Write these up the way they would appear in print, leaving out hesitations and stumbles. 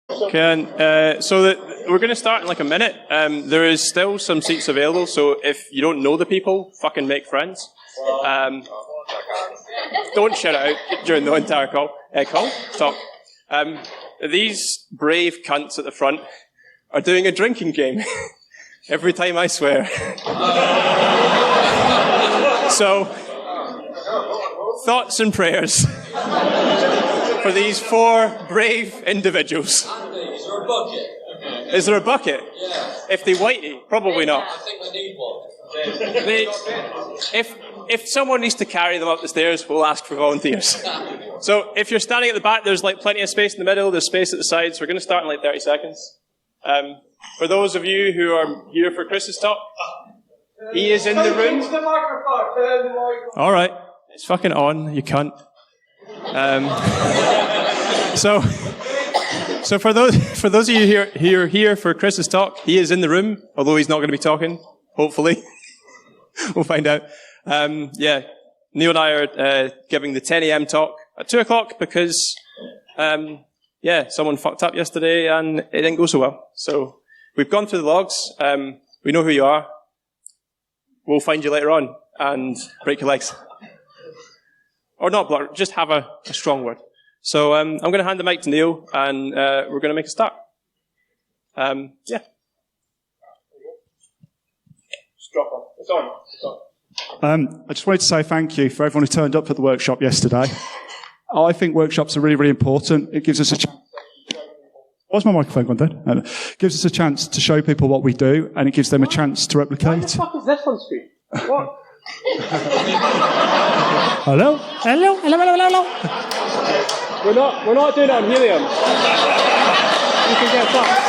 Okay, we're going to start in like a minute. There is still some seats available, so if you don't know the people, fucking make friends. Don't shout it out during the entire call. Stop. These brave cunts at the front are doing a drinking game. Every time I swear. So, thoughts and prayers for these 4 brave individuals. Andy, is there a bucket? Is there a bucket? Yeah. If they whitey, probably not. I think they need one. If someone needs to carry them up the stairs, we'll ask for volunteers. So if you're standing at the back, there's like plenty of space in the middle, there's space at the sides. We're going to start in like 30 seconds. For those of you who are here for Chris's talk, he is in the room. All right, it's fucking on, you cunt. So for those of you who are here for Chris's talk, he is in the room, although he's not going to be talking. Hopefully, we'll find out. Neil and I are giving the 10 a.m. talk at 2 o'clock because someone fucked up yesterday and it didn't go so well. So we've gone through the logs. We know who you are. We'll find you later on and break your legs. Or not, but just have a strong word. So I'm going to hand the mic to Neil, and we're going to make a start. Just drop on. It's on. I just wanted to say thank you for everyone who turned up for the workshop yesterday. I think workshops are really, really important. It gives us a chance. Why's my microphone gone dead? It gives us a chance to show people what we do, and it gives them a chance to replicate. What the fuck is this on screen? What? Hello? Hello? Hello? Hello? Hello? We're not doing it on helium. You can get fucked.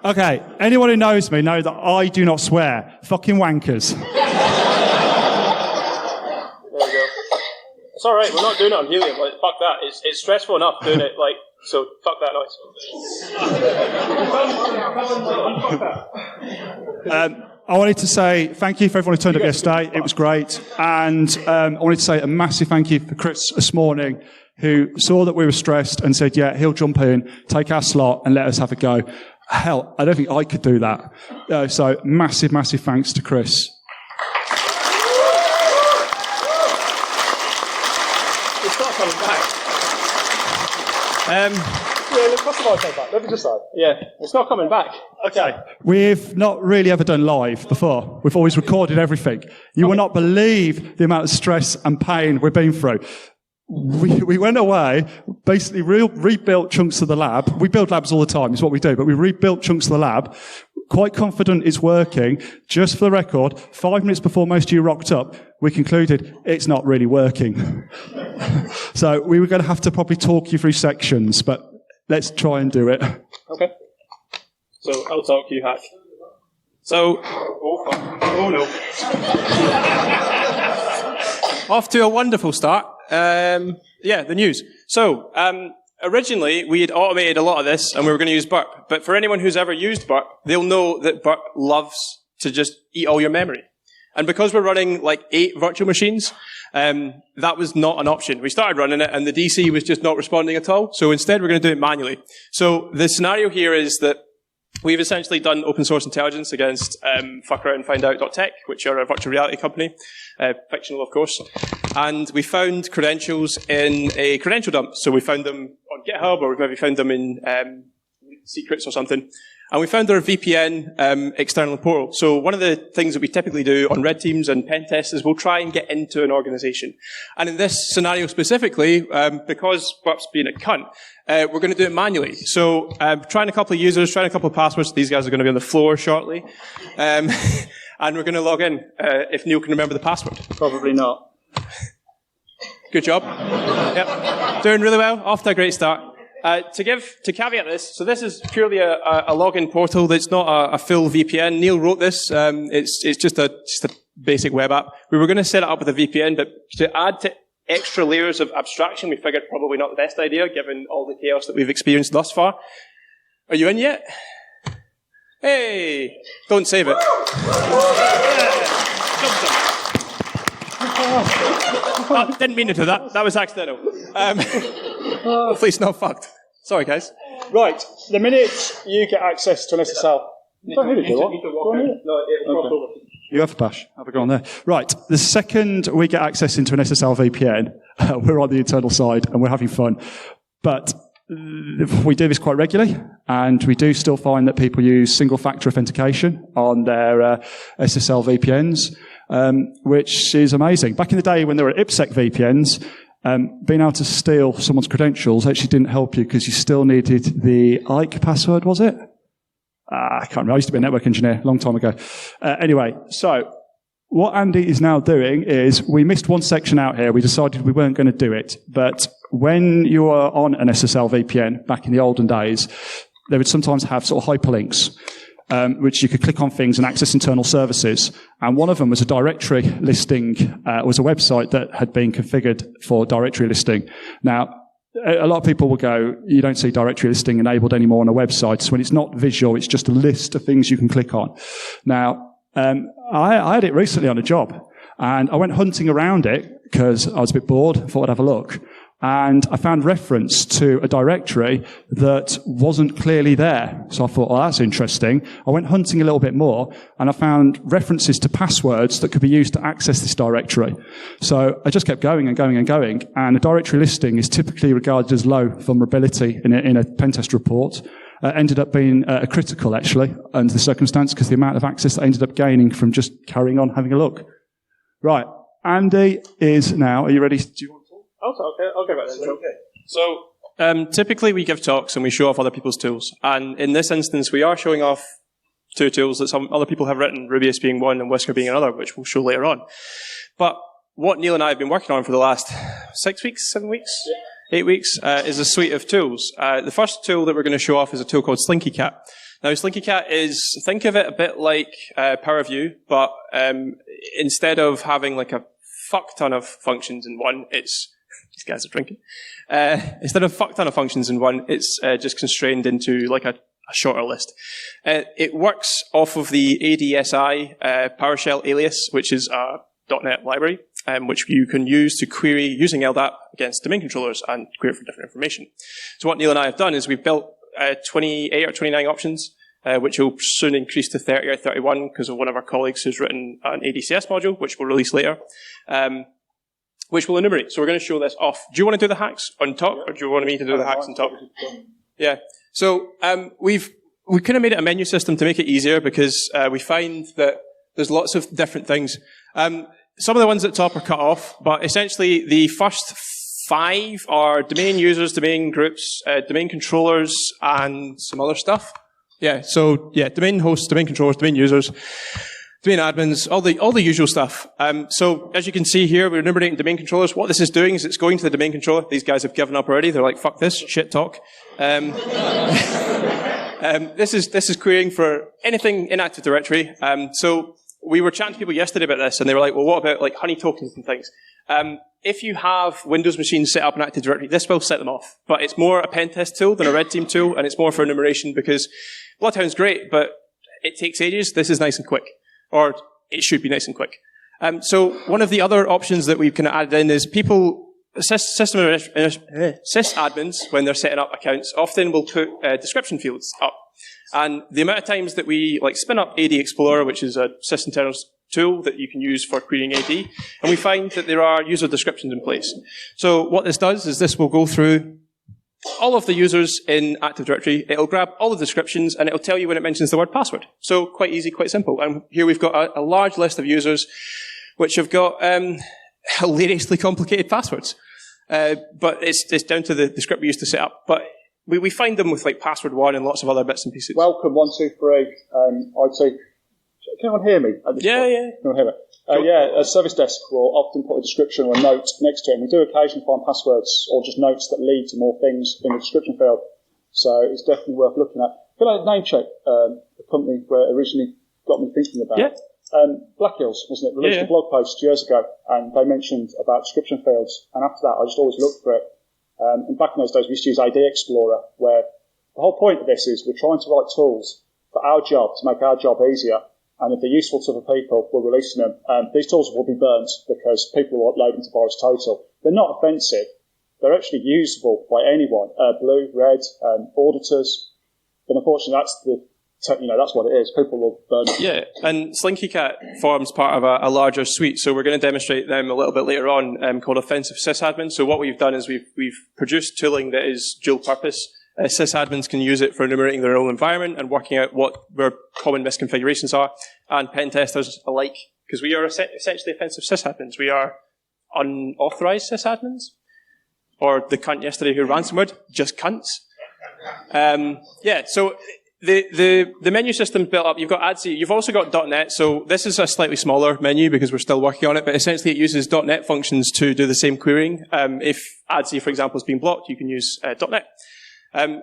Okay, anyone who knows me know that I do not swear. Fucking wankers. There we go. It's all right. We're not doing it on helium. Like, fuck that. It's stressful enough doing it. Like, so fuck that noise. I wanted to say thank you for everyone who turned up yesterday. It was great. And I wanted to say a massive thank you for Chris this morning, who saw that we were stressed and said, yeah, he'll jump in, take our slot and let us have a go. Hell, I don't think I could do that. So massive, massive thanks to Chris. It's not coming back. First of all, take back. Let me just say. Yeah, it's not coming back. Okay. We've not really ever done live before. We've always recorded everything. You will not believe the amount of stress and pain we've been through. We went away, basically rebuilt chunks of the lab. We build labs all the time, is what we do, but we rebuilt chunks of the lab. Quite confident it's working. Just for the record, 5 minutes before most of you rocked up, we concluded it's not really working. So we were going to have to probably talk you through sections, but let's try and do it. Okay. So I'll talk, you hack. So, oh no. Off to a wonderful start. The news. So, originally, we had automated a lot of this, and we were going to use Burp. But for anyone who's ever used Burp, they'll know that Burp loves to just eat all your memory. And because we're running like 8 virtual machines, that was not an option. We started running it, and the DC was just not responding at all. So instead, we're going to do it manually. So the scenario here is that we've essentially done open source intelligence against fuckaroundandfindout.tech, which are a virtual reality company, fictional, of course. And we found credentials in a credential dump. So we found them on GitHub, or we maybe found them in secrets or something. And we found their VPN external portal. So one of the things that we typically do on red teams and pen tests is we'll try and get into an organization. And in this scenario specifically, because Burp's being a cunt, we're going to do it manually. So trying a couple of users, trying a couple of passwords. These guys are going to be on the floor shortly. And we're going to log in if Neil can remember the password. Probably not. Good job. Yep. Doing really well. Off to a great start. To caveat this, so this is purely a login portal. That's not a full VPN. Neil wrote this. It's just a basic web app. We were going to set it up with a VPN, but to add to extra layers of abstraction, we figured probably not the best idea, given all the chaos that we've experienced thus far. Are you in yet? Hey! Don't save it. Oh, didn't mean to do that. That was accidental. Hopefully it's not fucked. Sorry, guys. Right, the minute you get access to an SSL... Don't need it, do I? You have a bash. Have a go on there. Right, the second we get access into an SSL VPN, we're on the internal side and we're having fun. But we do this quite regularly, and we do still find that people use single-factor authentication on their SSL VPNs, which is amazing. Back in the day when there were IPsec VPNs, being able to steal someone's credentials actually didn't help you because you still needed the IKE password, was it? I can't remember. I used to be a network engineer a long time ago. Anyway, so what Andy is now doing is we missed one section out here. We decided we weren't going to do it. But when you are on an SSL VPN back in the olden days, they would sometimes have sort of hyperlinks, which you could click on things and access internal services. And one of them was a directory listing, was a website that had been configured for directory listing. Now, a lot of people will go, you don't see directory listing enabled anymore on a website. So when it's not visual, it's just a list of things you can click on. Now, I had it recently on a job, and I went hunting around it because I was a bit bored, thought I'd have a look. And I found reference to a directory that wasn't clearly there. So I thought, oh, that's interesting. I went hunting a little bit more, and I found references to passwords that could be used to access this directory. So I just kept going and going and going, and a directory listing is typically regarded as low vulnerability in a pen test report. Ended up being critical, actually, under the circumstance, because the amount of access I ended up gaining from just carrying on having a look. Right. Andy is now, are you ready? Do you want to talk? Okay, I'll go back then. Okay. So, typically we give talks and we show off other people's tools. And in this instance, we are showing off two tools that some other people have written, Rubius being one and Whisker being another, which we'll show later on. But what Neil and I have been working on for the last 6 weeks, 7 weeks, 8 weeks, is a suite of tools. The first tool that we're going to show off is a tool called SlinkyCat. Now, SlinkyCat is, think of it a bit like PowerView, but instead of having like a fuck ton of functions in one, it's these guys are drinking. Instead of fuck ton of functions in one, it's just constrained into like a shorter list. It works off of the ADSI PowerShell alias, which is a .NET library, which you can use to query using LDAP against domain controllers and query for different information. So what Neil and I have done is we've built 28 or 29 options, which will soon increase to 30 or 31 because of one of our colleagues who's written an ADCS module, which we'll release later, which will enumerate. So we're going to show this off. Do you want to do the hacks on top, or do you want me to do the hacks on top? Yeah. So we kind of made it a menu system to make it easier because we find that there's lots of different things. Some of the ones at the top are cut off, but essentially the first 5 are domain users, domain groups, domain controllers, and some other stuff. Yeah, so yeah, domain hosts, domain controllers, domain users, domain admins, all the usual stuff. So as you can see here, we're enumerating domain controllers. What this is doing is it's going to the domain controller. These guys have given up already. They're like, fuck this, shit talk. This is querying for anything in Active Directory. So we were chatting to people yesterday about this, and they were like, well, what about like honey tokens and things? If you have Windows machines set up in Active Directory, this will set them off. But it's more a pen test tool than a red team tool, and it's more for enumeration because Bloodhound's great, but it takes ages. This is nice and quick. Or it should be nice and quick. So one of the other options that we've kind of added in is people, sysadmins, when they're setting up accounts, often will put description fields up. And the amount of times that we like spin up AD Explorer, which is a sysinternals tool that you can use for querying AD, and we find that there are user descriptions in place. So what this does is this will go through all of the users in Active Directory. It'll grab all the descriptions and it'll tell you when it mentions the word password. So quite easy, quite simple. And here we've got a large list of users which have got hilariously complicated passwords. But it's down to the script we used to set up. But we find them with like password 1 and lots of other bits and pieces. Welcome, 1, 2, 3. I'd say, can anyone hear me? Yeah. Can anyone hear me? A service desk will often put a description or a note next to it. And we do occasionally find passwords or just notes that lead to more things in the description field. So it's definitely worth looking at. Can I name check the company where it originally got me thinking about it? Black Hills, wasn't it? Released a blog post years ago, and they mentioned about description fields. And after that, I just always looked for it. And back in those days, we used to use AD Explorer, where the whole point of this is we're trying to write tools for our job, to make our job easier. And if they're useful to other people, we're releasing them. These tools will be burnt because people will upload them to Virus Total. They're not offensive. They're actually usable by anyone, blue, red, auditors. But unfortunately, that's what it is. People will burn it. Yeah, and Slinky Cat forms part of a larger suite, so we're going to demonstrate them a little bit later on, called Offensive Sysadmin. So what we've done is we've produced tooling that is dual purpose. Sysadmins can use it for enumerating their own environment and working out what their common misconfigurations are, and pen testers alike, because we are essentially offensive sysadmins. We are unauthorized sysadmins, or the cunt yesterday who ransomware, just cunts. So the menu system's built up. You've got ADSI. You've also got .NET. So this is a slightly smaller menu because we're still working on it, but essentially it uses .NET functions to do the same querying. If ADSI, for example, is being blocked, you can use .NET.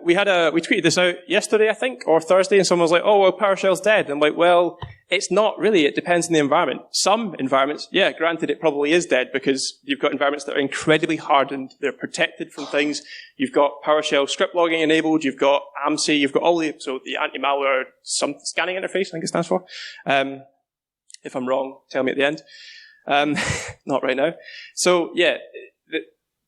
We tweeted this out yesterday, I think, or Thursday, and someone was like, oh, well, PowerShell's dead. And I'm like, well, it's not really. It depends on the environment. Some environments, yeah, granted, it probably is dead because you've got environments that are incredibly hardened. They're protected from things. You've got PowerShell script logging enabled. You've got AMSI. You've got all the anti-malware scanning interface, I think it stands for. If I'm wrong, tell me at the end. Not right now. So, yeah.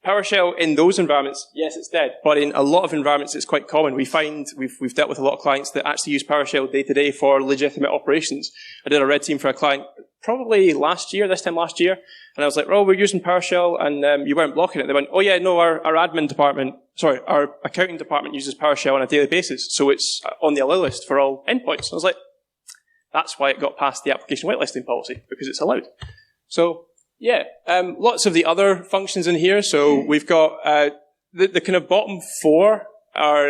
PowerShell in those environments, yes, it's dead, but in a lot of environments, it's quite common. We find we've dealt with a lot of clients that actually use PowerShell day to day for legitimate operations. I did a red team for a client probably this time last year, and I was like, oh, we're using PowerShell, and you weren't blocking it. They went, oh yeah, no, our accounting department uses PowerShell on a daily basis, so it's on the allow list for all endpoints. I was like, that's why it got past the application whitelisting policy, because it's allowed. So, yeah, lots of the other functions in here. So we've got the kind of bottom four are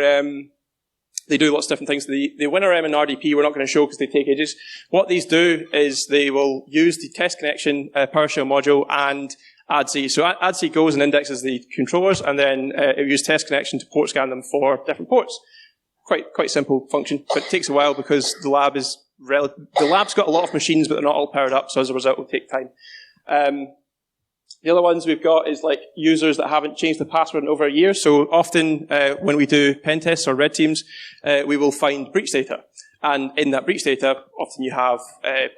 they do lots of different things. The WinRM and RDP we're not going to show because they take ages. What these do is they will use the test connection PowerShell module and ADSI. So ADSI goes and indexes the controllers, and then it will use test connection to port scan them for different ports. Quite simple function, but it takes a while because the lab's got a lot of machines, but they're not all powered up. So as a result, it will take time. The other ones we've got is like users that haven't changed the password in over a year. So often when we do pen tests or red teams, we will find breach data. And in that breach data, often you have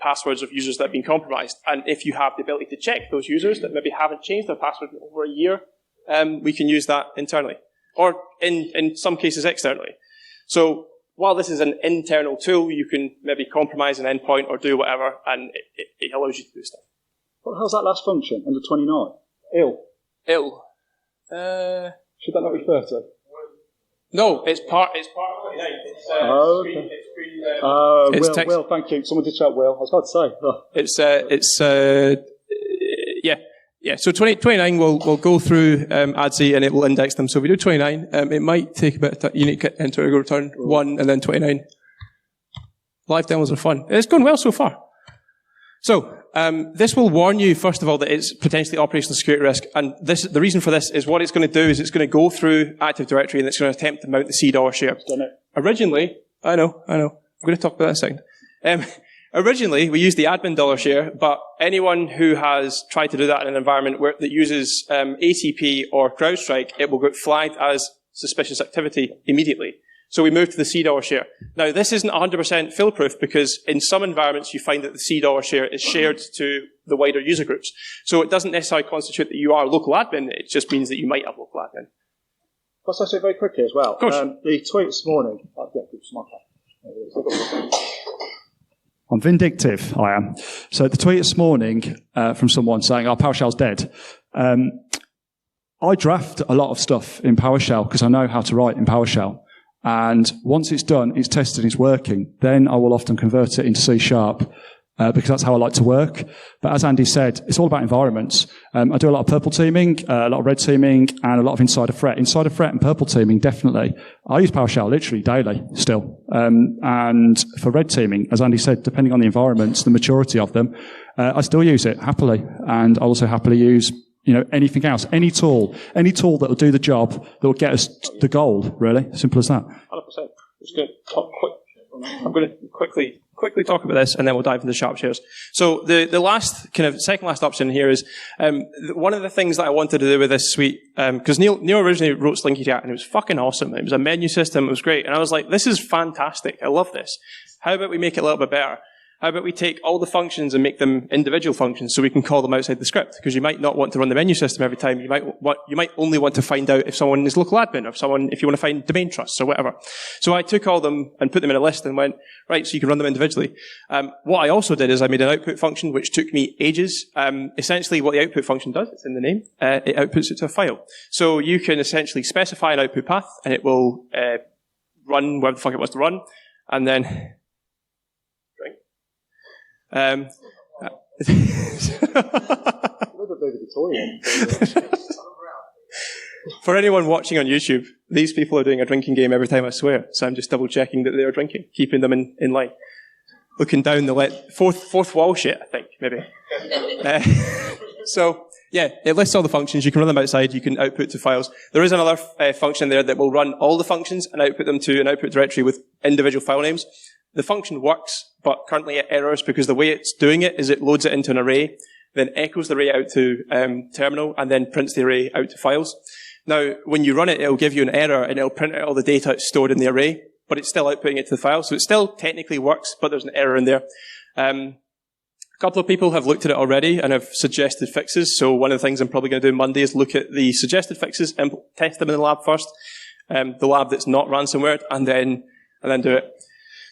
passwords of users that have been compromised. And if you have the ability to check those users that maybe haven't changed their password in over a year, we can use that internally. Or in some cases externally. So while this is an internal tool, you can maybe compromise an endpoint or do whatever, and it allows you to do stuff. What the hell's that last function under 29? Ill. Should that not refer to? No, it's part of 29. It's Will, thank you. Someone did shout Will. I was about to Yeah. say. So 29 will go through ADSI and it will index them. So if we do 29, it might take a bit of time. You need to enter a return 1 and then 29. Live demos are fun. It's going well so far. So this will warn you, first of all, that it's potentially operational security risk. And the reason for this is what it's going to do is it's going to go through Active Directory and it's going to attempt to mount the $C share. Done it. Originally, I know. I'm going to talk about that in a second. Originally, we used the admin $share, but anyone who has tried to do that in an environment that uses ATP or CrowdStrike, it will get flagged as suspicious activity immediately. So we moved to the $C share. Now, this isn't 100% foolproof because in some environments you find that the $C share is shared to the wider user groups. So it doesn't necessarily constitute that you are local admin. It just means that you might have local admin. Can I say very quickly as well? Of course. The tweet this morning. I'm vindictive, I am. So the tweet this morning from someone saying, PowerShell's dead. I draft a lot of stuff in PowerShell because I know how to write in PowerShell. And once it's done, it's tested, it's working, then I will often convert it into C#, because that's how I like to work. But as Andy said, it's all about environments. I do a lot of purple teaming, a lot of red teaming, and a lot of insider threat. Insider threat and purple teaming, definitely. I use PowerShell literally daily still. And for red teaming, as Andy said, depending on the environments, the maturity of them, I still use it happily. And I also happily use anything else, any tool that will do the job, that will get us the goal, really. Simple as that. 100%. It's good. I'm going to quickly talk about this, and then we'll dive into sharp shares. So the last, second last option here is, one of the things that I wanted to do with this suite, because Neil originally wrote Slinky Cat, and it was fucking awesome. It was a menu system, it was great. And I was like, this is fantastic. I love this. How about we make it a little bit better? How about we take all the functions and make them individual functions so we can call them outside the script? Because you might not want to run the menu system every time. You might only want to find out if someone is local admin, or if you want to find domain trusts or whatever. So I took all them and put them in a list and went, right, so you can run them individually. What I also did is I made an output function which took me ages. Essentially what the output function does, it's in the name, it outputs it to a file. So you can essentially specify an output path and it will run wherever the fuck it wants to run, and then for anyone watching on YouTube, these people are doing a drinking game every time I swear, so I'm just double checking that they are drinking, keeping them in line. Looking down the fourth wall shit, I think, maybe. So, yeah, it lists all the functions. You can run them outside. You can output to files. There is another function there that will run all the functions and output them to an output directory with individual file names. The function works, but currently it errors because the way it's doing it is it loads it into an array, then echoes the array out to terminal, and then prints the array out to files. Now, when you run it, it'll give you an error, and it'll print out all the data stored in the array, but it's still outputting it to the file. So it still technically works, but there's an error in there. A couple of people have looked at it already and have suggested fixes. So one of the things I'm probably going to do Monday is look at the suggested fixes, and test them in the lab first, the lab that's not ransomware, and then do it.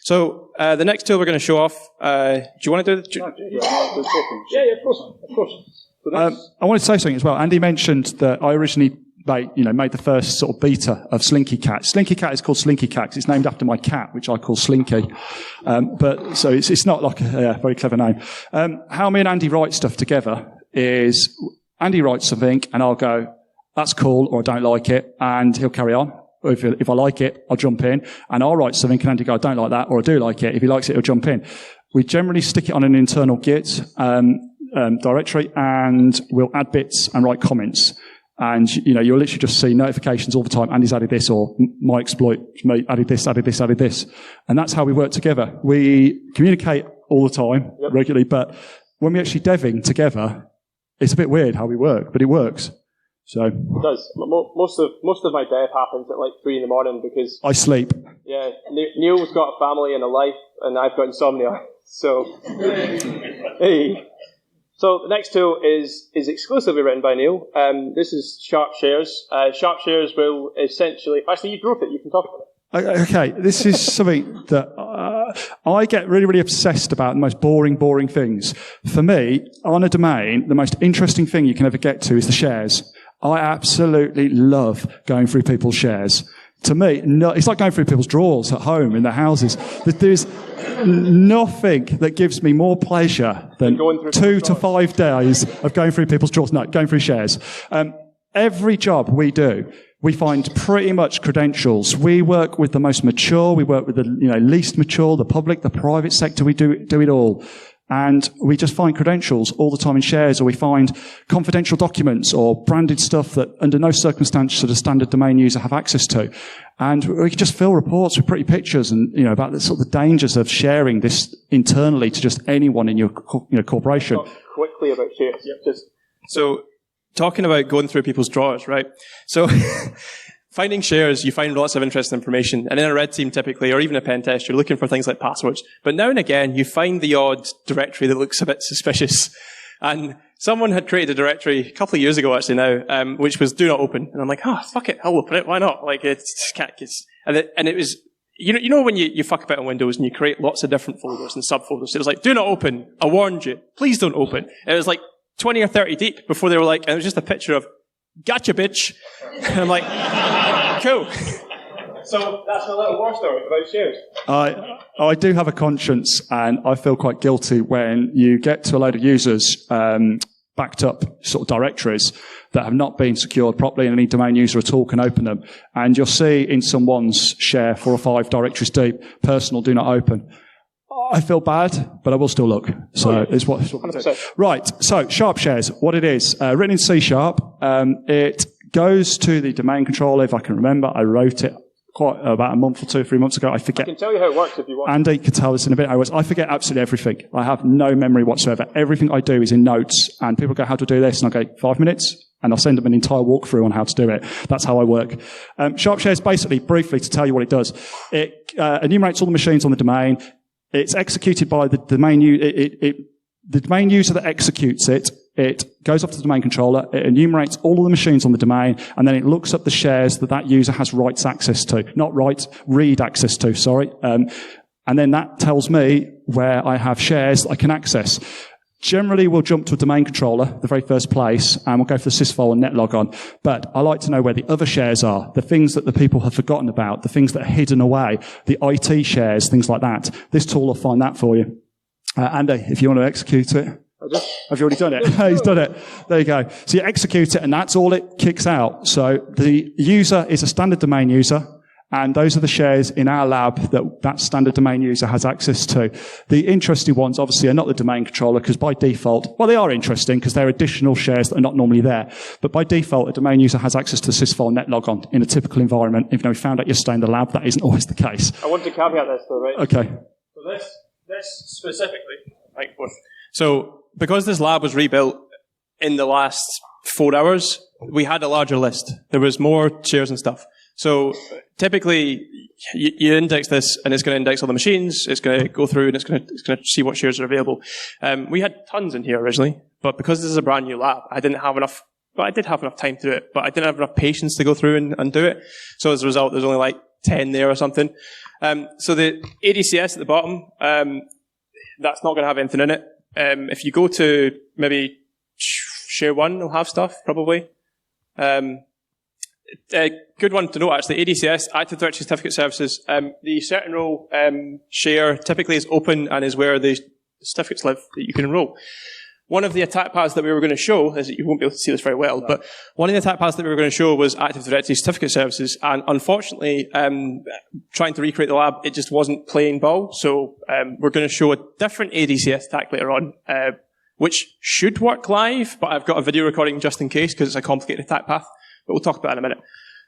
So the next tool we're going to show off. Do you want to do it? Yeah, of course. I want to say something as well. Andy mentioned that I originally made the first sort of beta of Slinky Cat. Slinky Cat is called Slinky Cat 'cause it's named after my cat, which I call Slinky. But so it's not like a very clever name. How me and Andy write stuff together is Andy writes something and I'll go, that's cool, or I don't like it, and he'll carry on. If I like it, I'll jump in, and I'll write something, and Andy go, I don't like that, or I do like it. If he likes it, he'll jump in. We generally stick it on an internal Git directory, and we'll add bits and write comments. And, you'll literally just see notifications all the time. Andy's added this, or my exploit, added this. And that's how we work together. We communicate all the time, regularly, but when we're actually deving together, it's a bit weird how we work, but it works. So it does. Most of my dev happens at like 3 a.m. because I sleep. Yeah, Neil's got a family and a life, and I've got insomnia. So, hey. So the next tool is exclusively written by Neil. This is Sharp Shares. Sharp Shares will essentially... Actually, you wrote it. You can talk about it. Okay, this is something that I get really, really obsessed about, the most boring things. For me, on a domain, the most interesting thing you can ever get to is the shares. I absolutely love going through people's shares. To me, it's like going through people's drawers at home in their houses. There's nothing that gives me more pleasure than 2 to 5 days of going through people's drawers. No, going through shares. Every job we do, we find pretty much credentials. We work with the most mature. We work with the least mature, the public, the private sector. We do it all. And we just find credentials all the time in shares, or we find confidential documents or branded stuff that under no circumstance should a standard domain user have access to. And we can just fill reports with pretty pictures and, about the sort of the dangers of sharing this internally to just anyone in your corporation. Talk quickly about shares. Yep. So, talking about going through people's drawers, right? So, finding shares, you find lots of interesting information. And in a red team, typically, or even a pen test, you're looking for things like passwords. But now and again, you find the odd directory that looks a bit suspicious. And someone had created a directory a couple of years ago, actually now, which was do not open. And I'm like, fuck it, I'll open it. Why not? Like, and it was, when you fuck about on Windows and you create lots of different folders and subfolders. It was like, do not open. I warned you. Please don't open. And it was like 20 or 30 deep before they were like, and it was just a picture of, gotcha, bitch. And I'm like, cool. So that's my little war story about shares. I do have a conscience, and I feel quite guilty when you get to a load of users, backed up sort of directories that have not been secured properly, and any domain user at all can open them. And you'll see in someone's share 4 or 5 directories deep, personal, do not open. I feel bad, but I will still look. So it's what. 100%. Right. So Sharp Shares, what it is, written in C#. It goes to the domain controller. If I can remember, I wrote it about a month or 2 or 3 months ago. I forget. I can tell you how it works if you want. Andy can tell us in a bit. I forget absolutely everything. I have no memory whatsoever. Everything I do is in notes, and people go, how to do this? And I go, 5 minutes. And I'll send them an entire walkthrough on how to do it. That's how I work. Sharp Shares, basically, briefly, to tell you what it does. It enumerates all the machines on the domain. It's executed by the domain the domain user that executes it. It goes off to the domain controller, it enumerates all of the machines on the domain, and then it looks up the shares that user has writes access to. Not writes, read access to, sorry. And then that tells me where I have shares that I can access. Generally, we'll jump to a domain controller, the very first place, and we'll go for the sysfile and netlogon. But I like to know where the other shares are, the things that the people have forgotten about, the things that are hidden away, the IT shares, things like that. This tool will find that for you. Andy, if you want to execute it. Have you already done it? He's done it. There you go. So you execute it, and that's all it kicks out. So the user is a standard domain user, and those are the shares in our lab that standard domain user has access to. The interesting ones, obviously, are not the domain controller, because by default, well, they are interesting, because they're additional shares that are not normally there. But by default, a domain user has access to sysfile and netlogon in a typical environment. Even though we found out yesterday in the lab, that isn't always the case. I want to caveat this, though, right? Okay. So this specifically, so because this lab was rebuilt in the last 4 hours, we had a larger list. There was more shares and stuff. So typically, you index this, and it's going to index all the machines. It's going to go through, and it's going to see what shares are available. We had tons in here originally, but because this is a brand new lab, I didn't have enough. But I did have enough time to do it, but I didn't have enough patience to go through and do it. So as a result, there's only like 10 there or something. So the ADCS at the bottom, that's not going to have anything in it. If you go to maybe share one, it'll have stuff probably. A good one to note, actually, ADCS, Active Directory Certificate Services. The certain role share typically is open and is where the certificates live that you can enroll. One of the attack paths that we were going to show, is you won't be able to see this very well, but one of the attack paths that we were going to show was Active Directory Certificate Services, and unfortunately, trying to recreate the lab, it just wasn't playing ball, so we're going to show a different ADCS attack later on, which should work live, but I've got a video recording just in case, because it's a complicated attack path. But we'll talk about it in a minute.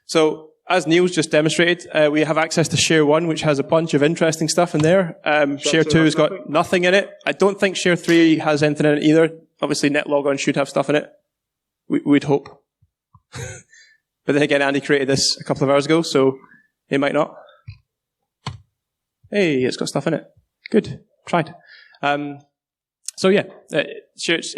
So, as Neil's just demonstrated, we have access to Share 1, which has a bunch of interesting stuff in there. Share 2 has got nothing in it. I don't think Share 3 has anything in it either. Obviously, NetLogon should have stuff in it. We'd hope. But then again, Andy created this a couple of hours ago, so it might not. Hey, it's got stuff in it. Good. Tried. So yeah,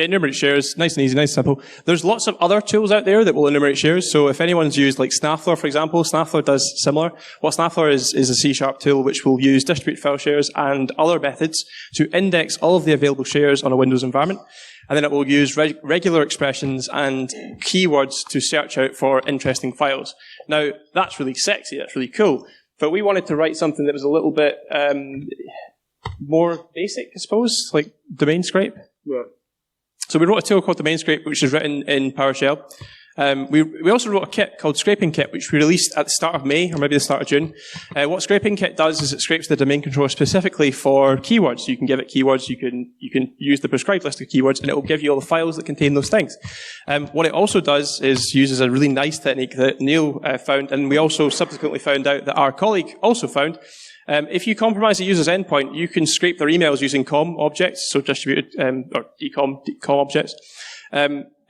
enumerate shares, nice and easy, nice and simple. There's lots of other tools out there that will enumerate shares. So if anyone's used like Snaffler, for example, Snaffler does similar. What Snaffler is a C# tool which will use distributed file shares and other methods to index all of the available shares on a Windows environment. And then it will use regular expressions and keywords to search out for interesting files. Now, that's really sexy, that's really cool. But we wanted to write something that was a little bit more basic, I suppose, like domain scrape. Yeah. So we wrote a tool called Domain Scrape, which is written in PowerShell. We also wrote a kit called Scraping Kit, which we released at the start of May, or maybe the start of June. What Scraping Kit does is it scrapes the domain controller specifically for keywords. You can give it keywords, you can use the prescribed list of keywords, and it will give you all the files that contain those things. What it also does is uses a really nice technique that Neil found, and we also subsequently found out that our colleague also found. If you compromise a user's endpoint, you can scrape their emails using COM objects, so distributed, or DCOM objects.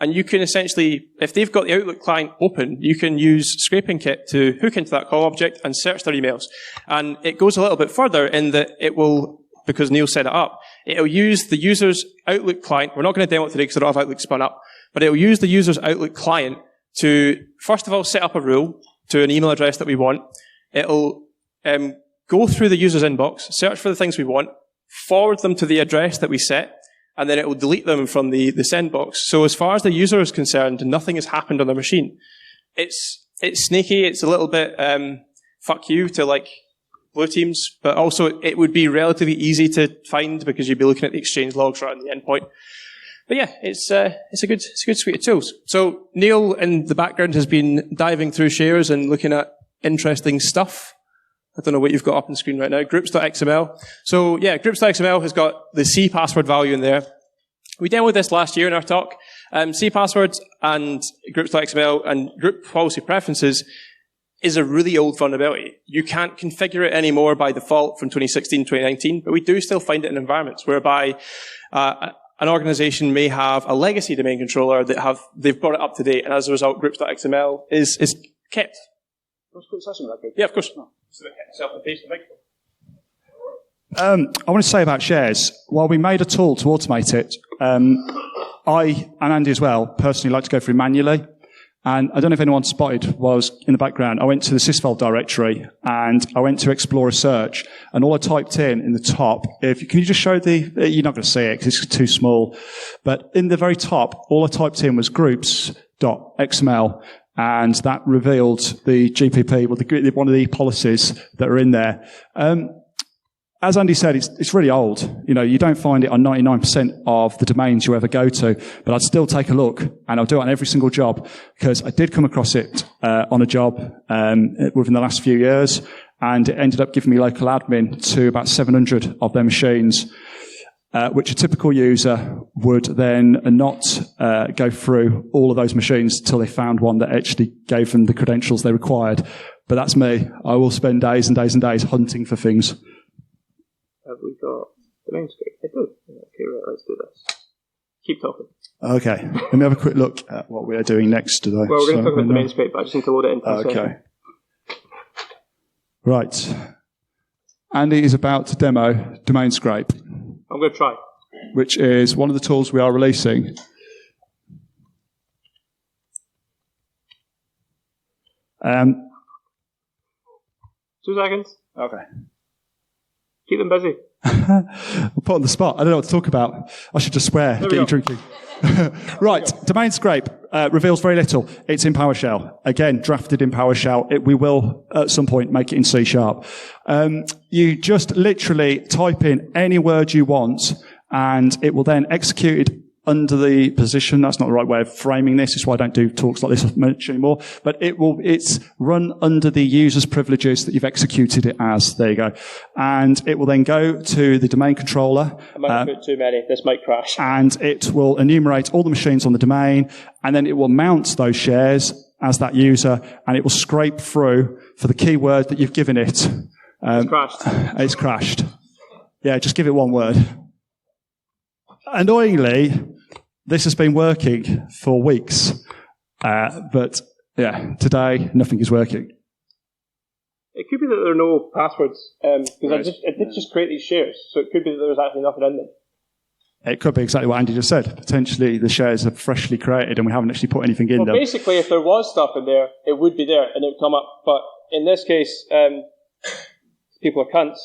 And you can essentially, if they've got the Outlook client open, you can use Scraping Kit to hook into that COM object and search their emails. And it goes a little bit further in that it will, because Neil set it up, it'll use the user's Outlook client. We're not going to demo it today because I don't have Outlook spun up, but it'll use the user's Outlook client to, first of all, set up a rule to an email address that we want. It'll go through the user's inbox, search for the things we want, forward them to the address that we set, and then it will delete them from the send box. So as far as the user is concerned, nothing has happened on their machine. It's sneaky, it's a little bit fuck you to like blue teams, but also it would be relatively easy to find because you'd be looking at the Exchange logs right on the endpoint. But yeah, it's a good suite of tools. So Neil in the background has been diving through shares and looking at interesting stuff. I don't know what you've got up on the screen right now. Groups.xml. So yeah, groups.xml has got the C password value in there. We demoed this last year in our talk. C passwords and groups.xml and group policy preferences is a really old vulnerability. You can't configure it anymore by default from 2016, 2019, but we do still find it in environments whereby an organization may have a legacy domain controller that they've brought it up to date, and as a result, groups.xml is kept. Let's quick session with that, good. Yeah, of course. So they kept itself and paced the microphone. I want to say about shares, while we made a tool to automate it, I, and Andy as well, personally like to go through manually. And I don't know if anyone spotted while I was in the background, I went to the sysfile directory and I went to explore a search, and all I typed in the top, can you just show you're not going to see it because it's too small, but in the very top, all I typed in was groups.xml, and that revealed the GPP, one of the policies that are in there. As Andy said, it's really old. You know, you don't find it on 99% of the domains you ever go to, but I'd still take a look, and I'll do it on every single job, because I did come across it on a job within the last few years, and it ended up giving me local admin to about 700 of their machines, which a typical user would then not go through all of those machines until they found one that actually gave them the credentials they required. But that's me. I will spend days and days and days hunting for things. Have we got the main screen? I do. Okay, right, let's do this. Keep talking. Okay. Let me have a quick look at what we are doing next today. Well, we're going to talk about the main screen, but I just need to load it into the Okay. Right. Andy is about to demo Domain Scrape, I'm going to try. which is one of the tools we are releasing. 2 seconds. Okay. Keep them busy. We'll put on the spot. I don't know what to talk about. I should just swear. Get you drinking. Right. Domain Scrape reveals very little. It's in PowerShell. Again, drafted in PowerShell. We will, at some point, make it in C#. You just literally type in any word you want, and it will then execute it under the position. That's not the right way of framing this. It's why I don't do talks like this much anymore. But it's run under the user's privileges that you've executed it as. There you go. And it will then go to the domain controller. I might have put too many. This might crash. And it will enumerate all the machines on the domain, and then it will mount those shares as that user, and it will scrape through for the keyword that you've given it. It's crashed. It's crashed. Yeah, just give it one word. Annoyingly, this has been working for weeks, but yeah, today nothing is working. It could be that there are no passwords, because it did just create these shares, so it could be that there was actually nothing in them. It could be exactly what Andy just said. Potentially the shares are freshly created and we haven't actually put anything in them. Basically, if there was stuff in there, it would be there and it would come up. But in this case, people are cunts.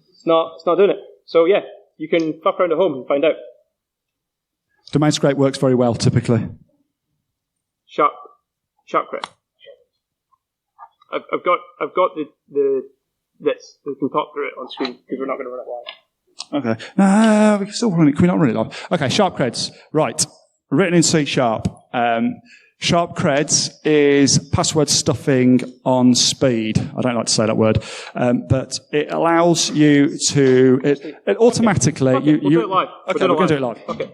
It's not doing it. So yeah, you can fuck around at home and find out. Domain Scrape works very well, typically. Sharp crit. I've got this. We can talk through it on screen because we're not going to run it live. Okay. We can still run it. Can we not run it live? Okay, sharp creds. Right. Written in C#. Sharp creds is password stuffing on speed. I don't like to say that word. But it allows you to, it automatically, Okay, we'll do it live. Okay, we're going to do it live. Okay.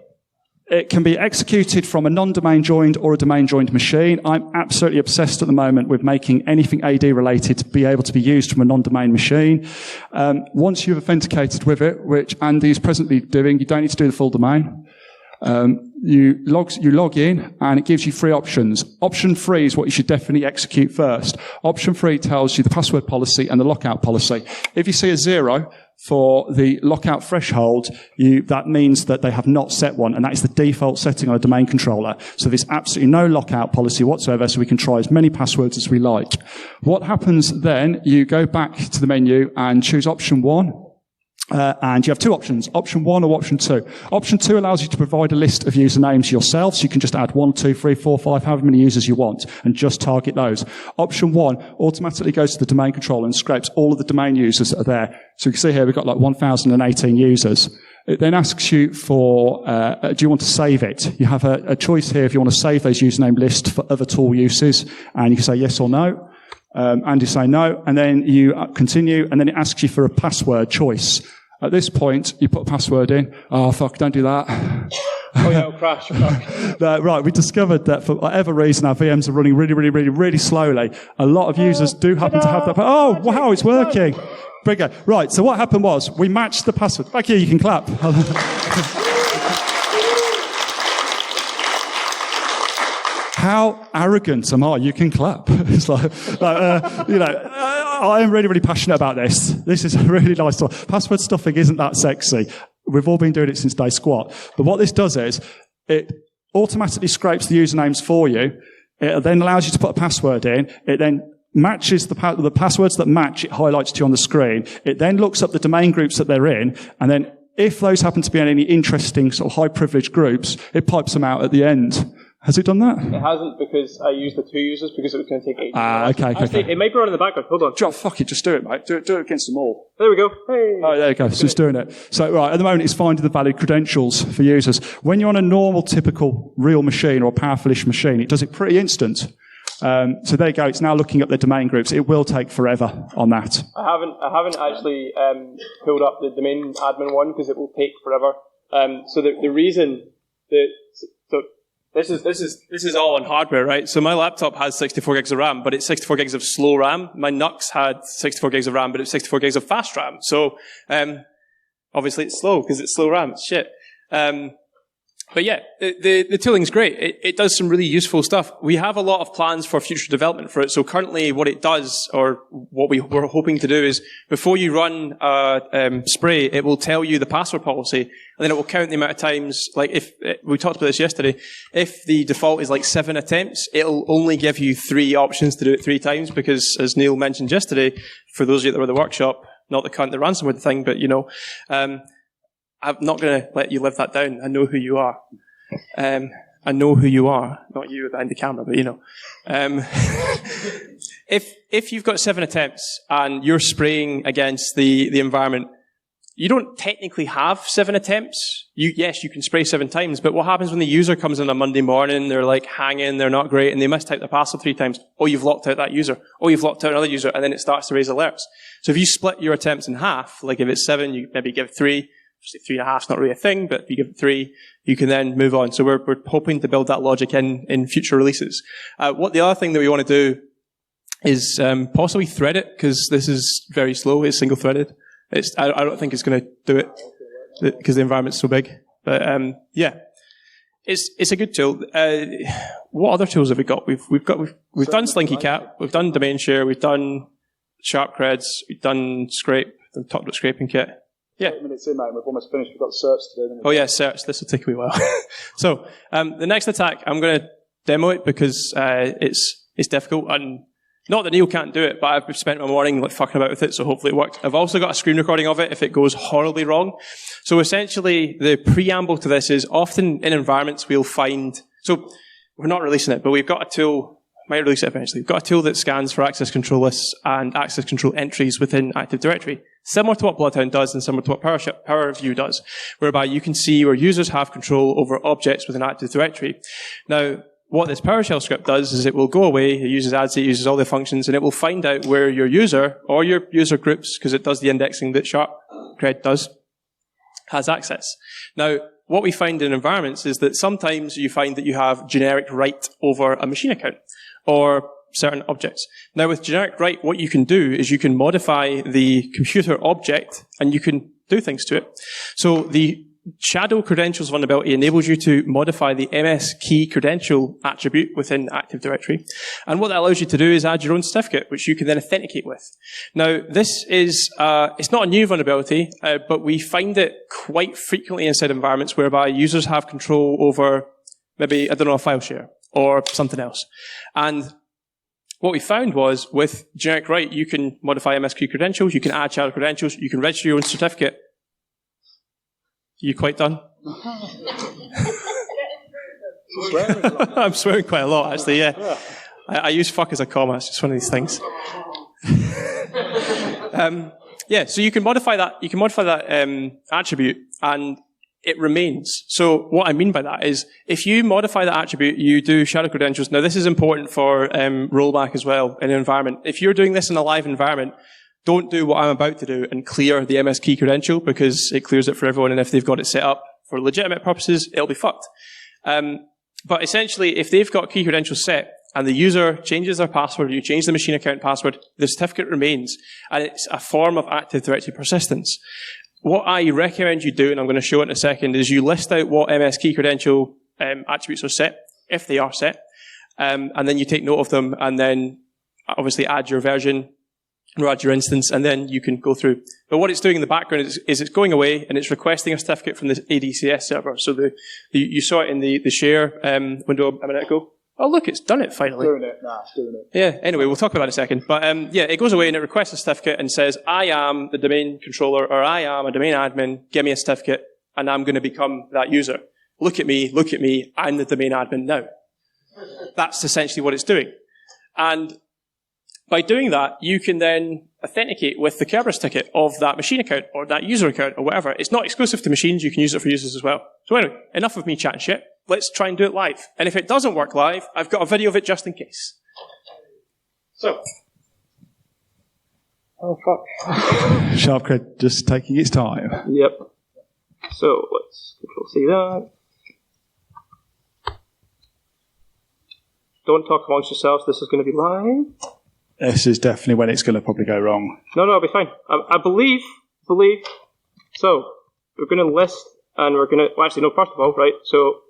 It can be executed from a non-domain joined or a domain joined machine. I'm absolutely obsessed at the moment with making anything AD related to be able to be used from a non-domain machine. Once you've authenticated with it, which Andy is presently doing, you don't need to do the full domain. You log in and it gives you 3 options. Option 3 is what you should definitely execute first. Option 3 tells you the password policy and the lockout policy. If you see a 0 for the lockout threshold, that means that they have not set one, and that is the default setting on a domain controller. So there's absolutely no lockout policy whatsoever, so we can try as many passwords as we like. What happens then, you go back to the menu and choose option 1. And you have 2 options, option 1 or option 2. Option 2 allows you to provide a list of usernames yourself, so you can just add 1, 2, 3, 4, 5, however many users you want, and just target those. Option 1 automatically goes to the domain controller and scrapes all of the domain users that are there. So you can see here we've got like 1,018 users. It then asks you for, do you want to save it? You have a choice here if you want to save those username lists for other tool uses, and you can say yes or no. And you say no, and then you continue, and then it asks you for a password choice. At this point, you put a password in. Oh, fuck, don't do that. Oh, yeah, it'll crash. Right, we discovered that for whatever reason, our VMs are running really, really, really, really slowly. A lot of users do happen to have that. Oh, wow, it's working. Bigger. Right, so what happened was, we matched the password. Back here, you can clap. How arrogant am I? You can clap. It's like I am really, really passionate about this. This is a really nice stuff. Password stuffing isn't that sexy. We've all been doing it since day squat. But what this does is it automatically scrapes the usernames for you. It then allows you to put a password in. It then matches the passwords that match. It highlights to you on the screen. It then looks up the domain groups that they're in. And then if those happen to be in any interesting sort of high privileged groups, it pipes them out at the end. Has it done that? It hasn't, because I used the 2 users because it was going to take 8. Okay. Actually, it might be running in the background. Hold on. John, fuck it, just do it, mate. Do it against them all. There we go. Hey. Oh, there you go. So it's doing it. So, right, at the moment, it's finding the valid credentials for users. When you're on a normal, typical, real machine or a powerful-ish machine, it does it pretty instant. So there you go. It's now looking up the domain groups. It will take forever on that. I haven't actually pulled up the domain admin one because it will take forever. So the reason that This is all on hardware, right? So my laptop has 64 gigs of RAM, but it's 64 gigs of slow RAM. My NUX had 64 gigs of RAM, but it's 64 gigs of fast RAM. So, obviously it's slow because it's slow RAM. It's shit. But yeah, the tooling's great. It does some really useful stuff. We have a lot of plans for future development for it. So currently what it does, or what we were hoping to do, is before you run a spray, it will tell you the password policy, and then it will count the amount of times, like if, we talked about this yesterday, if the default is like 7 attempts, it'll only give you 3 options to do it 3 times, because as Neil mentioned yesterday, for those of you that were at the workshop, not the cunt, the ransomware thing, but I'm not going to let you live that down. I know who you are. I know who you are. Not you behind the camera, but if you've got 7 attempts and you're spraying against the environment, you don't technically have 7 attempts. Yes, you can spray 7 times, but what happens when the user comes in on a Monday morning, they're like hanging, they're not great, and they mistype the password 3 times? Oh, you've locked out that user. Oh, you've locked out another user, and then it starts to raise alerts. So if you split your attempts in half, like if it's 7, you maybe give 3, 3.5 is not really a thing, but if you give it 3, you can then move on. So we're hoping to build that logic in future releases. What the other thing that we want to do is possibly thread it, because this is very slow. It's single threaded. I don't think it's going to do it because the environment's so big. But yeah, it's a good tool. What other tools have we got? We've done Slinky Cat, we've done Domain Share, we've done Sharp Creds, we've done Scrape. We've talked about Scraping Kit. Yeah. 8 minutes in, mate. We've almost finished. We've got search to do. Oh yeah, search. This will take a wee while. So the next attack, I'm going to demo it because it's difficult, and not that Neil can't do it, but I've spent my morning like fucking about with it, so hopefully it worked. I've also got a screen recording of it if it goes horribly wrong. So essentially, the preamble to this is often in environments we'll find. So we're not releasing it, but we've got a tool. Might release it eventually. We've got a tool that scans for access control lists and access control entries within Active Directory, similar to what Bloodhound does and similar to what PowerView does, whereby you can see where users have control over objects within Active Directory. Now, what this PowerShell script does is it will go away, it uses ADSI, it uses all the functions, and it will find out where your user, or your user groups, because it does the indexing that Sharp Cred does, has access. Now, what we find in environments is that sometimes you find that you have generic write over a machine account, or certain objects. Now, with generic write, what you can do is you can modify the computer object, and you can do things to it. So the shadow credentials vulnerability enables you to modify the MS key credential attribute within Active Directory. And what that allows you to do is add your own certificate, which you can then authenticate with. Now, this is, it's not a new vulnerability, but we find it quite frequently inside environments whereby users have control over maybe, I don't know, a file share or something else. And what we found was with generic write, you can modify MS key credentials, you can add shadow credentials, you can register your own certificate. You quite done? I'm swearing quite a lot, actually, yeah. I use fuck as a comma, it's just one of these things. Yeah, so you can modify that attribute, and it remains. So what I mean by that is, if you modify that attribute, you do shadow credentials. Now, this is important for rollback as well in an environment. If you're doing this in a live environment, don't do what I'm about to do and clear the MS key credential, because it clears it for everyone, and if they've got it set up for legitimate purposes, it'll be fucked. But essentially, if they've got key credentials set and the user changes their password, you change the machine account password, the certificate remains, and it's a form of Active Directory persistence. What I recommend you do, and I'm going to show it in a second, is you list out what MS key credential attributes are set, if they are set, and then you take note of them, and then obviously add your version. or add your instance, and then you can go through. But what it's doing in the background is it's going away and it's requesting a certificate from the ADCS server. So you saw it in the share window a minute ago. Oh, look, it's done it finally. It's doing it. Yeah, anyway, we'll talk about it in a second. But yeah, it goes away and it requests a certificate and says, I am the domain controller, or I am a domain admin, give me a certificate, and I'm going to become that user. Look at me, I'm the domain admin now. That's essentially what it's doing. And by doing that, you can then authenticate with the Kerberos ticket of that machine account or that user account or whatever. It's not exclusive to machines. You can use it for users as well. So anyway, enough of me chatting shit. Let's try and do it live. And if it doesn't work live, I've got a video of it just in case. So. Oh, fuck. Sharpcred just taking its time. Yep. So let's Control-C that. Don't talk amongst yourselves. This is going to be live. This is definitely when it's going to probably go wrong. No, it'll be fine. I believe. So, we're going to list, and we're going to, well, actually, no, first of all, right, so,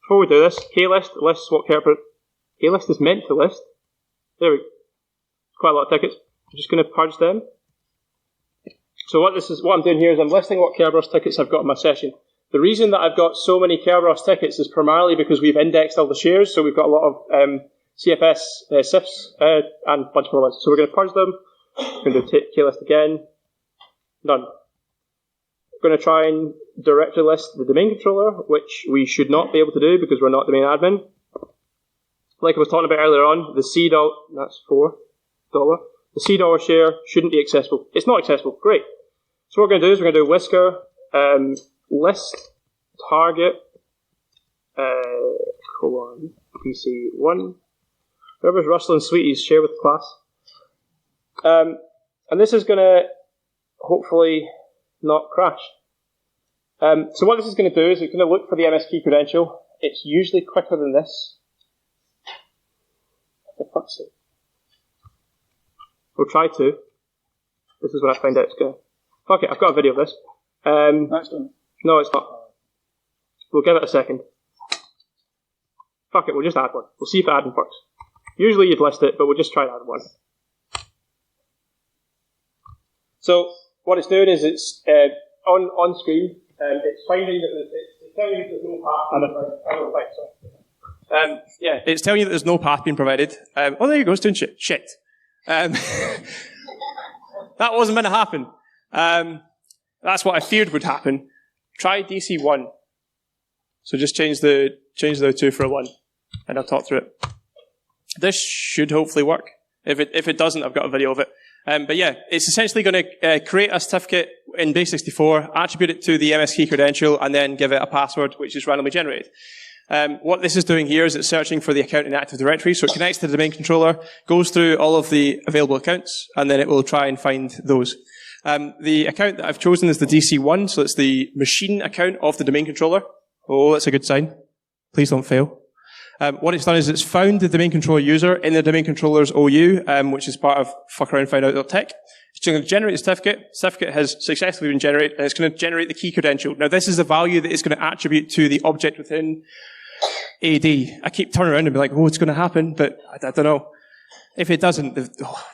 before we do this, K-list lists what K-list is meant to list. There we go. Quite a lot of tickets. I'm just going to purge them. So what I'm doing here is I'm listing what Kerberos tickets I've got in my session. The reason that I've got so many Kerberos tickets is primarily because we've indexed all the shares, so we've got a lot of CFS, SIFs, and a bunch more ones. So we're going to purge them. We're going to do K-list again. None. We're going to try and directory list the domain controller, which we should not be able to do because we're not domain admin. Like I was talking about earlier on, the $, that's $4. The $C share shouldn't be accessible. It's not accessible. Great. So what we're going to do is we're going to do whisker, list, target, DC1. Whoever's Russell and Sweeties, share with the class. And this is going to hopefully not crash. So what this is going to do is it's going to look for the MS key credential. It's usually quicker than this. For fuck's sake. We'll try to. This is when I find out it's going to. Fuck it, I've got a video of this. That's done. No, it's not. We'll give it a second. Fuck it, we'll just add one. We'll see if adding works. Usually you'd list it, but we'll just try add one. So what it's doing is it's on screen. It's finding that it's telling you that there's no path. Yeah, it's telling you that there's no path being provided. Oh, there you go, it's doing shit. Shit. That wasn't meant to happen. That's what I feared would happen. Try DC1. So just change the 2 for a 1, and I'll talk through it. This should hopefully work. If it doesn't, I've got a video of it. But yeah, it's essentially going to create a certificate in base64, attribute it to the MS key credential, and then give it a password, which is randomly generated. What this is doing here is it's searching for the account in Active Directory, so it connects to the domain controller, goes through all of the available accounts, and then it will try and find those. The account that I've chosen is the DC1, so it's the machine account of the domain controller. Oh, that's a good sign. Please don't fail. What it's done is it's found the domain controller user in the domain controller's OU, which is part of fuckaroundfindout.tech. It's going to generate the certificate. The certificate has successfully been generated, and it's going to generate the key credential. Now, this is the value that it's going to attribute to the object within AD. I keep turning around and be like, oh, it's going to happen, but I don't know. If it doesn't, we've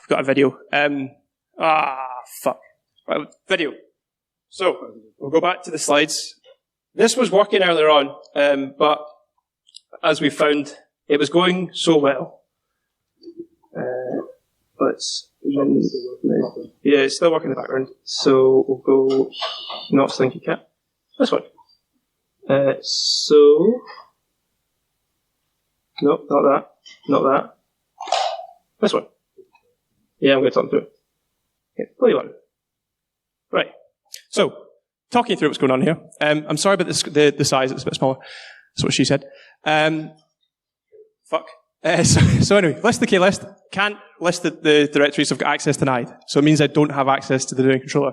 got a video. Fuck. Right, video. So, we'll go back to the slides. This was working earlier on, but as we found, it was going so well. Yeah, it's still working in the background. So we'll go, not Slinky Cat. This one. No, not that. Not that. This one. Yeah, I'm going to talk through it. Okay, play one. Right. So, talking through what's going on here. I'm sorry about the size, it's a bit smaller. That's what she said. Fuck. So anyway, list the K-list. Can't list the directories I've got access denied. So it means I don't have access to the domain controller.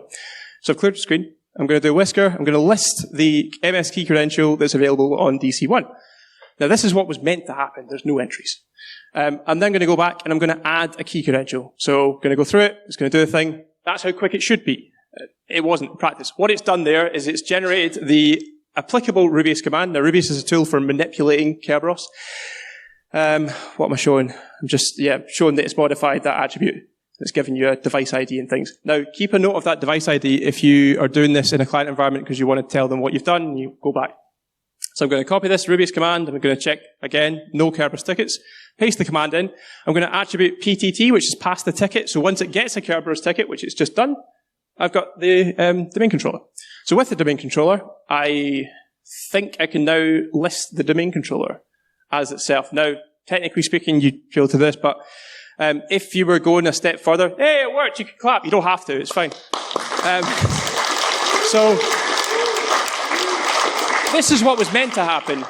So I've cleared the screen. I'm going to do a whisker. I'm going to list the MS key credential that's available on DC1. Now this is what was meant to happen. There's no entries. I'm then going to go back and I'm going to add a key credential. So I'm going to go through it. It's going to do the thing. That's how quick it should be. It wasn't in practice. What it's done there is it's generated the applicable Rubius command. Now Rubius is a tool for manipulating Kerberos. What am I showing? I'm just, showing that it's modified that attribute. It's giving you a device ID and things. Now, keep a note of that device ID if you are doing this in a client environment because you want to tell them what you've done and you go back. So I'm going to copy this Ruby's command. I'm going to check again, no Kerberos tickets. Paste the command in. I'm going to attribute PTT, which is pass the ticket. So once it gets a Kerberos ticket, which it's just done, I've got the domain controller. So with the domain controller, I think I can now list the domain controller as itself. Now, technically speaking, you drill to this, but if you were going a step further, hey, it worked, you can clap. You don't have to, it's fine. So, this is what was meant to happen.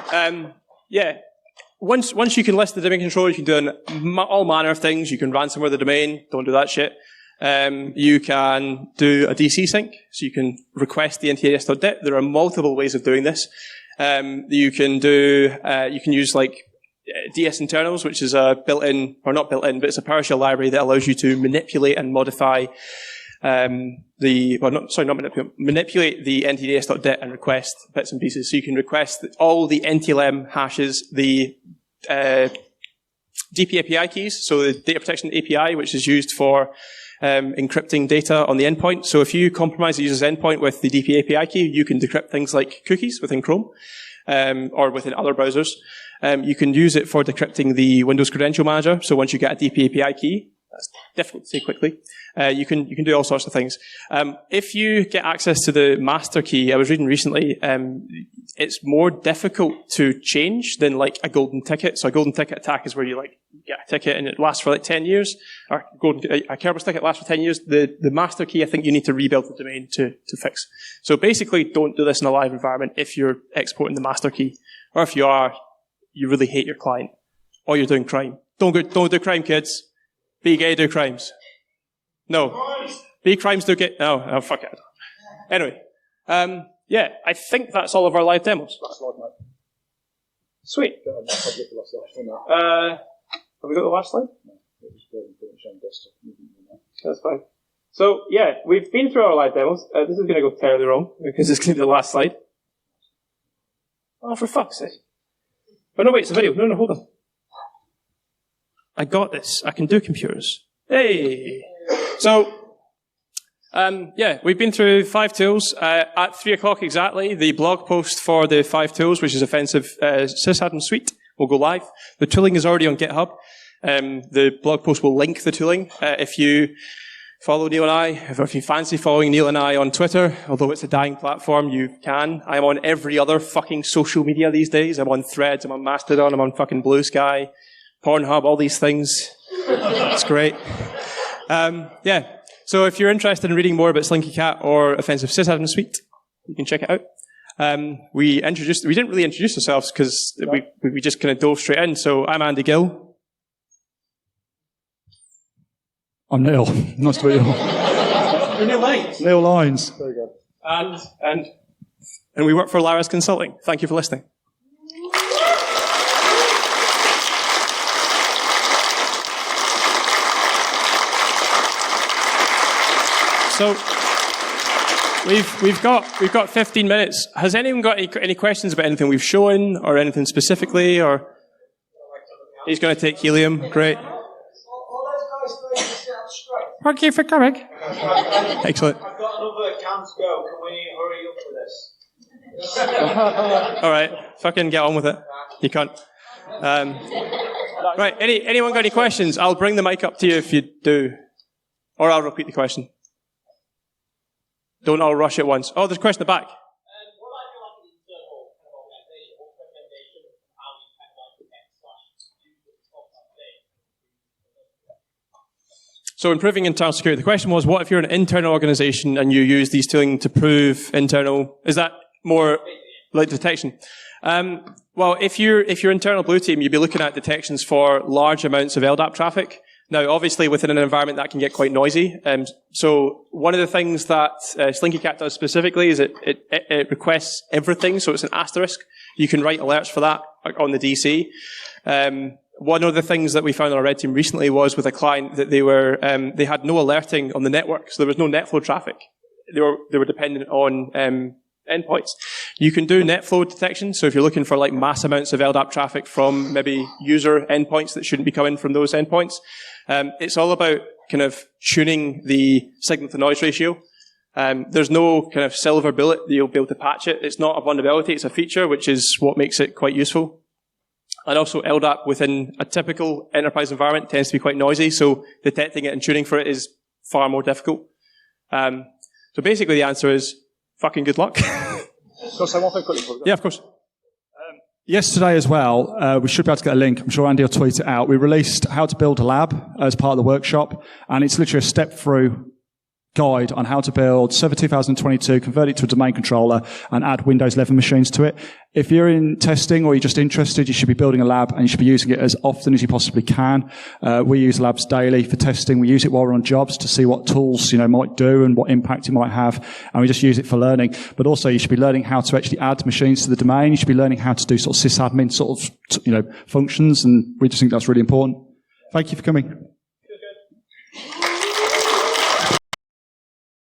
Once you can list the domain controller, you can do all manner of things. You can ransomware the domain, don't do that shit. You can do a DC sync, so you can request the NTLS.dit. There are multiple ways of doing this. You can use like DS internals, which is a built-in, or not built-in, but it's a PowerShell library that allows you to manipulate and modify manipulate the NTLS.dit and request bits and pieces. So you can request all the NTLM hashes, the DP API keys, so the data protection API, which is used for encrypting data on the endpoint. So if you compromise the user's endpoint with the DP API key, you can decrypt things like cookies within Chrome or within other browsers. You can use it for decrypting the Windows Credential Manager. So once you get a DP API key, that's difficult to say quickly, you can do all sorts of things. If you get access to the master key, I was reading recently, it's more difficult to change than like a golden ticket. So a golden ticket attack is where you like get a ticket and it lasts for like 10 years. Or a Kerberos ticket lasts for 10 years. The master key, I think you need to rebuild the domain to fix. So basically, don't do this in a live environment if you're exporting the master key. Or if you are, you really hate your client. Or you're doing crime. Don't do crime, kids. Be gay, do crimes. No. Be crimes, do gay. No, fuck it. Anyway. I think that's all of our live demos. Last slide, mate. Sweet. Have we got the last slide? No, it was very important showing desktop. That's fine. So, yeah, we've been through our live demos. This is going to go terribly wrong because it's going to be the last slide. Oh, for fuck's sake. Oh, no, wait, it's a video. No, hold on. I got this. I can do computers. Hey! So, we've been through 5 tools. At 3 o'clock exactly, the blog post for the 5 tools, which is Offensive Sysadmin Suite, will go live. The tooling is already on GitHub. The blog post will link the tooling. If you follow Neil and I, if you fancy following Neil and I on Twitter, although it's a dying platform, you can. I'm on every other fucking social media these days. I'm on Threads, I'm on Mastodon, I'm on fucking Blue Sky, Pornhub, all these things. It's great. So if you're interested in reading more about Slinky Cat or Offensive Sysadmin Suite, you can check it out. We didn't really introduce ourselves because we just kind of dove straight in. So I'm Andy Gill. I'm Neil. Nice to meet you. You're Neil Lines. Neil Lines. There you go. And we work for Laris Consulting. Thank you for listening. So we've got 15 minutes. Has anyone got any questions about anything we've shown or anything specifically? Or he's going to take helium. Great. Thank you for coming. Excellent. I've got another count to go. Can we hurry up with this? All right. Fucking get on with it. You can't. Right. Anyone got any questions? I'll bring the mic up to you if you do. Or I'll repeat the question. Don't all rush at once. Oh, there's a question at the back. What I feel like an internal kind of organization, what recommendation of how you kind of like protect/use the top thing? So improving internal security. The question was, what if you're an internal organization and you use these tooling to prove internal? Is that more like detection? Well, if you're internal blue team, you'd be looking at detections for large amounts of LDAP traffic. Now, obviously, within an environment that can get quite noisy. So one of the things that Slinky Cat does specifically is it requests everything, so it's an asterisk. You can write alerts for that on the DC. One of the things that we found on our red team recently was with a client that they had no alerting on the network, so there was no netflow traffic. They were dependent on endpoints. You can do netflow detection, so if you're looking for like mass amounts of LDAP traffic from maybe user endpoints that shouldn't be coming from those endpoints, it's all about kind of tuning the signal to noise ratio. There's no kind of silver bullet that you'll be able to patch it. It's not a vulnerability, it's a feature, which is what makes it quite useful. And also LDAP within a typical enterprise environment tends to be quite noisy, so detecting it and tuning for it is far more difficult. So basically the answer is fucking good luck. So say one thing quickly. Yeah, of course. Yesterday as well, we should be able to get a link. I'm sure Andy will tweet it out. We released how to build a lab as part of the workshop, and it's literally a step-through guide on how to build Server 2022, convert it to a domain controller, and add Windows 11 machines to it. If you're in testing or you're just interested, you should be building a lab and you should be using it as often as you possibly can. We use labs daily for testing. We use it while we're on jobs to see what tools, might do and what impact it might have. And we just use it for learning. But also you should be learning how to actually add machines to the domain. You should be learning how to do sort of sysadmin sort of, functions. And we just think that's really important. Thank you for coming.